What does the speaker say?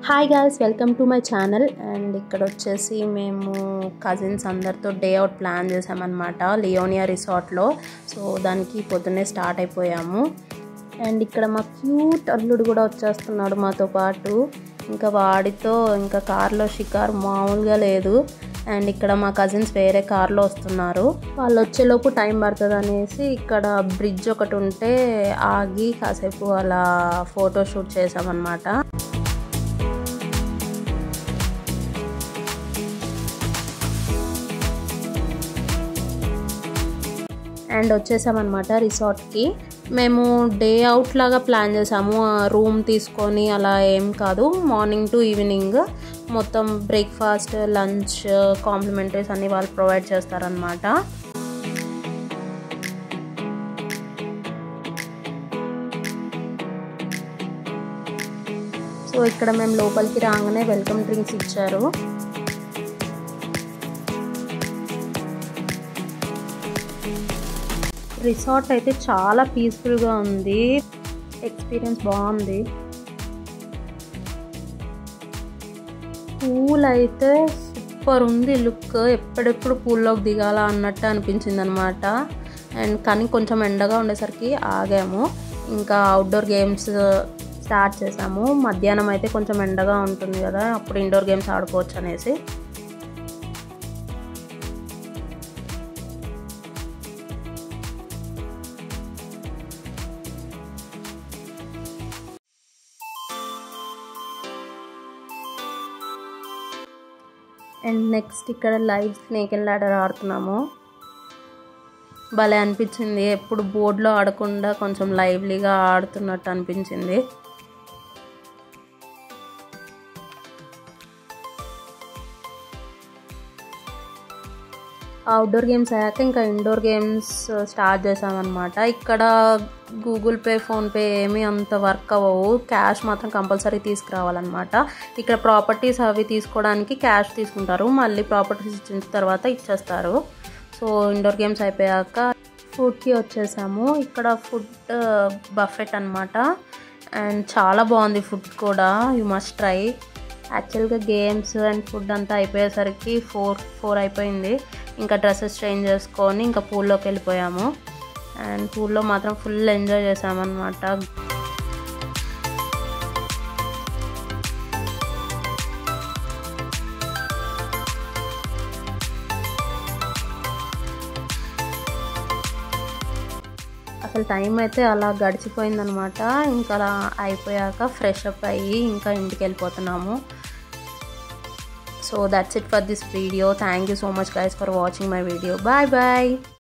Hi guys, welcome to my channel. And ఇక్కడ వచ్చేసి మేము కజిన్స్ అందరితో డే అవుట్ ప్లాన్ చేసామన్నమాట లియోనియా రిసార్ట్లో. సో దానికి పొద్దున్నే స్టార్ట్ అయిపోయాము. అండ్ ఇక్కడ మా క్యూట్ అల్లుడు కూడా వచ్చేస్తున్నాడు మాతో పాటు. ఇంకా వాడితో ఇంకా కార్లో షికారు మామూలుగా లేదు. అండ్ ఇక్కడ మా కజిన్స్ వేరే కార్లో వస్తున్నారు. వాళ్ళు వచ్చేలోపు టైం పడుతుంది అనేసి ఇక్కడ బ్రిడ్జ్ ఒకటి ఉంటే ఆగి కాసేపు అలా ఫోటోషూట్ చేసామన్నమాట. అండ్ వచ్చేసామన్నమాట రిసార్ట్కి. మేము డే అవుట్ లాగా ప్లాన్ చేసాము, రూమ్ తీసుకొని అలా ఏం కాదు. మార్నింగ్ టు ఈవినింగ్ మొత్తం బ్రేక్ఫాస్ట్, లంచ్, కాంప్లిమెంటరీస్ అన్నీ వాళ్ళు ప్రొవైడ్ చేస్తారనమాట. సో ఇక్కడ మేము లోపలికి రాగానే వెల్కమ్ డ్రింక్స్ ఇచ్చారు. రిసార్ట్ అయితే చాలా పీస్ఫుల్గా ఉంది, ఎక్స్పీరియన్స్ బాగుంది. పూల్ అయితే సూపర్ ఉంది, లుక్ ఎప్పుడెప్పుడు పూల్లోకి దిగాల అన్నట్టు అనిపించింది అనమాట. అండ్ కానీ కొంచెం ఎండగా ఉండేసరికి ఆగాము. ఇంకా అవుట్డోర్ గేమ్స్ స్టార్ట్ చేసాము. మధ్యాహ్నం అయితే కొంచెం ఎండగా ఉంటుంది కదా, అప్పుడు ఇండోర్ గేమ్స్ ఆడుకోవచ్చు అనేసి. అండ్ నెక్స్ట్ ఇక్కడ లైవ్ స్నేక్ అండ్ ల్యాడర్ ఆడుతున్నాము. భలే అనిపించింది, ఎప్పుడు బోర్డులో ఆడకుండా కొంచెం లైవ్లీగా ఆడుతున్నట్టు అనిపించింది. అవుట్డోర్ గేమ్స్ అయ్యాక ఇంకా ఇండోర్ గేమ్స్ స్టార్ట్ చేసామన్నమాట. ఇక్కడ గూగుల్ పే, ఫోన్పే ఏమీ అంత వర్క్ అవ్వవు, క్యాష్ మాత్రం కంపల్సరీ తీసుకురావాలన్నమాట. ఇక్కడ ప్రాపర్టీస్ అవి తీసుకోవడానికి క్యాష్ తీసుకుంటారు, మళ్ళీ ప్రాపర్టీస్ ఇచ్చిన తర్వాత ఇచ్చేస్తారు. సో ఇండోర్ గేమ్స్ అయిపోయాక ఫుడ్కి వచ్చేసాము. ఇక్కడ ఫుడ్ బఫెట్ అనమాట. అండ్ చాలా బాగుంది ఫుడ్ కూడా, యూ మస్ట్ ట్రై. యాక్చువల్గా గేమ్స్ అండ్ ఫుడ్ అంతా అయిపోయేసరికి 4 అయిపోయింది. ఇంకా డ్రెస్సెస్ చేంజ్ చేసుకొని ఇంకా పూల్లోకి వెళ్ళిపోయాము. అండ్ పూల్లో మాత్రం ఫుల్ ఎంజాయ్ చేసామన్నమాట. అసలు టైం అయితే అలా గడిచిపోయిందనమాట. ఇంకా అలా అయిపోయాక ఫ్రెష్ అప్ అయ్యి ఇంకా ఇంటికి వెళ్ళిపోతున్నాము. So that's it for this video. Thank you so much guys for watching my video. Bye bye.